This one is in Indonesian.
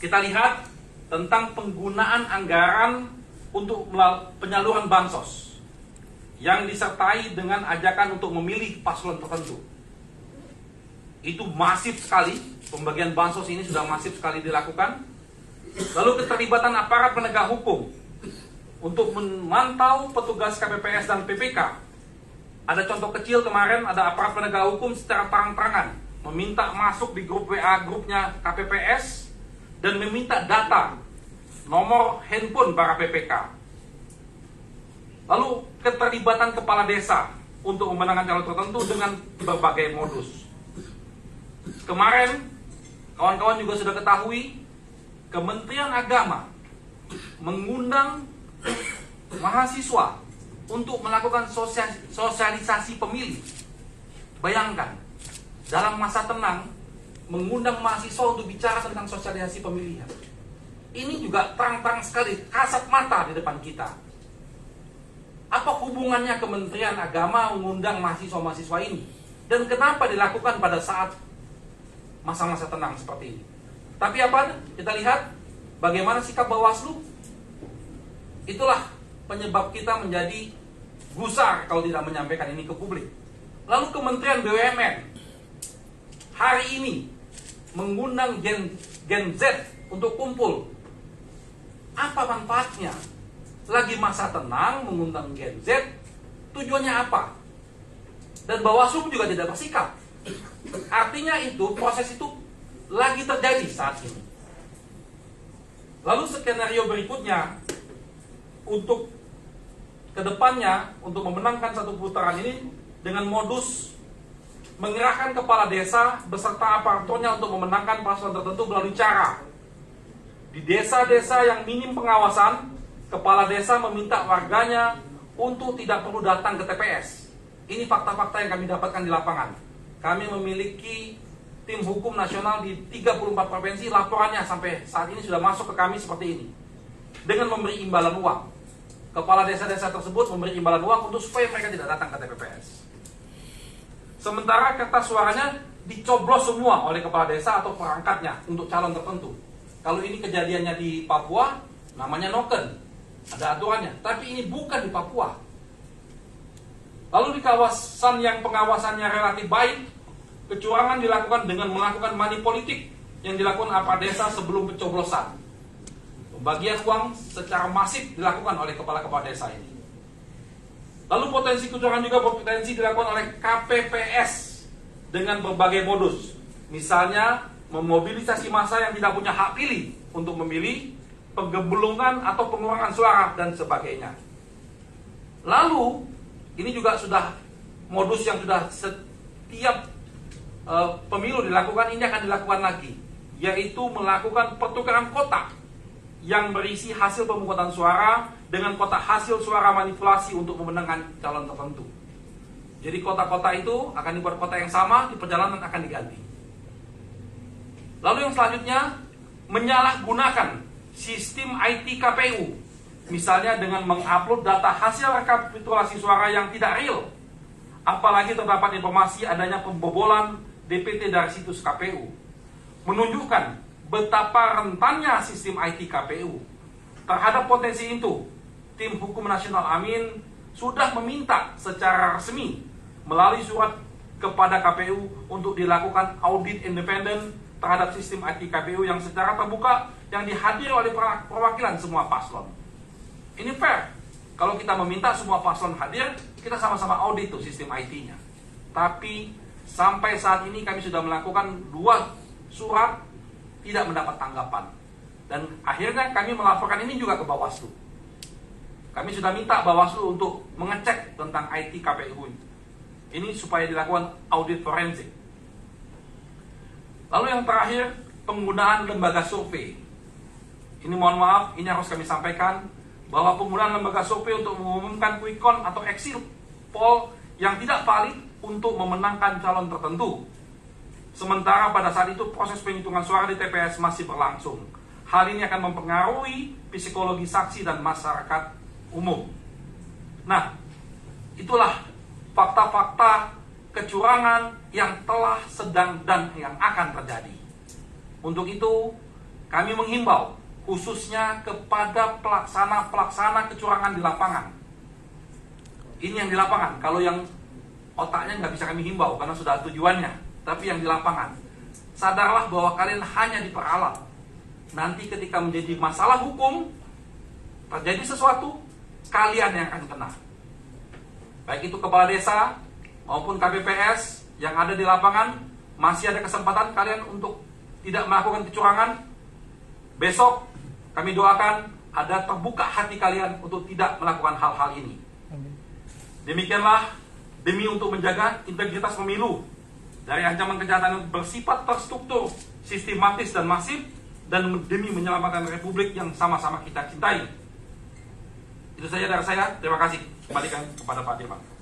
kita lihat tentang penggunaan anggaran untuk penyaluran bansos yang disertai dengan ajakan untuk memilih paslon tertentu. Itu masif sekali, pembagian bansos ini sudah masif sekali dilakukan. Lalu keterlibatan aparat penegak hukum untuk memantau petugas KPPS dan PPK. Ada contoh kecil kemarin, ada aparat penegak hukum secara terang-terangan meminta masuk di grup WA grupnya KPPS dan meminta data nomor handphone para PPK. Lalu keterlibatan kepala desa untuk memenangkan calon tertentu dengan berbagai modus. Kemarin kawan-kawan juga sudah ketahui, Kementerian Agama mengundang mahasiswa untuk melakukan sosialisasi pemilih. Bayangkan, dalam masa tenang mengundang mahasiswa untuk bicara tentang sosialisasi pemilihan. Ini juga terang-terang sekali, kasat mata di depan kita. Apa hubungannya Kementerian Agama mengundang mahasiswa-mahasiswa ini? Dan kenapa dilakukan pada saat masa-masa tenang seperti ini? Tapi apa? Kita lihat bagaimana sikap Bawaslu. Itulah penyebab kita menjadi gusar kalau tidak menyampaikan ini ke publik. Lalu Kementerian BUMN hari ini mengundang Gen Z untuk kumpul. Apa manfaatnya? Lagi masa tenang mengundang Gen Z, tujuannya apa? Dan Bawaslu juga tidak bersikap. Artinya itu, proses itu lagi terjadi saat ini. Lalu skenario berikutnya untuk kedepannya, untuk memenangkan satu putaran ini dengan modus mengerahkan kepala desa beserta aparaturnya untuk memenangkan paslon tertentu melalui cara di desa-desa yang minim pengawasan, kepala desa meminta warganya untuk tidak perlu datang ke TPS. Ini fakta-fakta yang kami dapatkan di lapangan. Kami memiliki tim hukum nasional di 34 provinsi, laporannya sampai saat ini sudah masuk ke kami seperti ini. Dengan memberi imbalan uang. Kepala desa-desa tersebut memberi imbalan uang untuk supaya mereka tidak datang ke TPS. Sementara kertas suaranya dicoblos semua oleh kepala desa atau perangkatnya untuk calon tertentu. Kalau ini kejadiannya di Papua, namanya noken, ada aturannya. Tapi ini bukan di Papua. Lalu di kawasan yang pengawasannya relatif baik, kecurangan dilakukan dengan melakukan money politik yang dilakukan aparat desa sebelum pencoblosan. Pembagian uang secara masif dilakukan oleh kepala-kepala desa ini. Lalu potensi kecurangan juga berpotensi dilakukan oleh KPPS dengan berbagai modus. Misalnya memobilisasi massa yang tidak punya hak pilih untuk memilih, penggembelungan atau pengurangan suara dan sebagainya. Lalu ini juga sudah modus yang sudah setiap pemilu dilakukan, ini akan dilakukan lagi, yaitu melakukan pertukaran kotak yang berisi hasil pemungutan suara dengan kotak hasil suara manipulasi untuk memenangkan calon tertentu. Jadi kotak-kotak itu akan dibuat kotak yang sama, di perjalanan akan diganti. Lalu yang selanjutnya, menyalahgunakan sistem IT KPU, misalnya dengan mengupload data hasil rekapitulasi suara yang tidak real, apalagi terdapat informasi adanya pembobolan DPT dari situs KPU, menunjukkan betapa rentannya sistem IT KPU. Terhadap potensi itu, tim hukum nasional Amin sudah meminta secara resmi melalui surat kepada KPU untuk dilakukan audit independen terhadap sistem IT KPU yang secara terbuka yang dihadiri oleh perwakilan semua paslon. Ini fair. Kalau kita meminta semua paslon hadir, kita sama-sama audit tuh sistem IT-nya. Tapi sampai saat ini kami sudah melakukan 2 surat, tidak mendapat tanggapan. Dan akhirnya kami melaporkan ini juga ke Bawaslu. Kami sudah minta Bawaslu untuk mengecek tentang IT KPU ini supaya dilakukan audit forensik. Lalu yang terakhir, penggunaan lembaga survei. Ini mohon maaf, ini harus kami sampaikan bahwa penggunaan lembaga survei untuk mengumumkan quick count atau exit poll yang tidak valid untuk memenangkan calon tertentu. Sementara pada saat itu proses penghitungan suara di TPS masih berlangsung. Hal ini akan mempengaruhi psikologi saksi dan masyarakat umum. Nah, itulah fakta-fakta kecurangan yang telah, sedang, dan yang akan terjadi. Untuk itu, kami menghimbau khususnya kepada pelaksana kecurangan di lapangan. Ini yang di lapangan. Kalau yang otaknya nggak bisa kami himbau karena sudah tujuannya. Tapi yang di lapangan, sadarlah bahwa kalian hanya diperalat. Nanti ketika menjadi masalah hukum, terjadi sesuatu, kalian yang akan kena. Baik itu kepala desa maupun KPPS yang ada di lapangan, masih ada kesempatan kalian untuk tidak melakukan kecurangan. Besok kami doakan ada terbuka hati kalian untuk tidak melakukan hal-hal ini. Demikianlah demi untuk menjaga integritas pemilu dari ancaman kejahatan yang bersifat terstruktur, sistematis dan masif, dan demi menyelamatkan republik yang sama-sama kita cintai. Itu saja dari saya. Terima kasih. Kembalikan kepada Pak Dirman.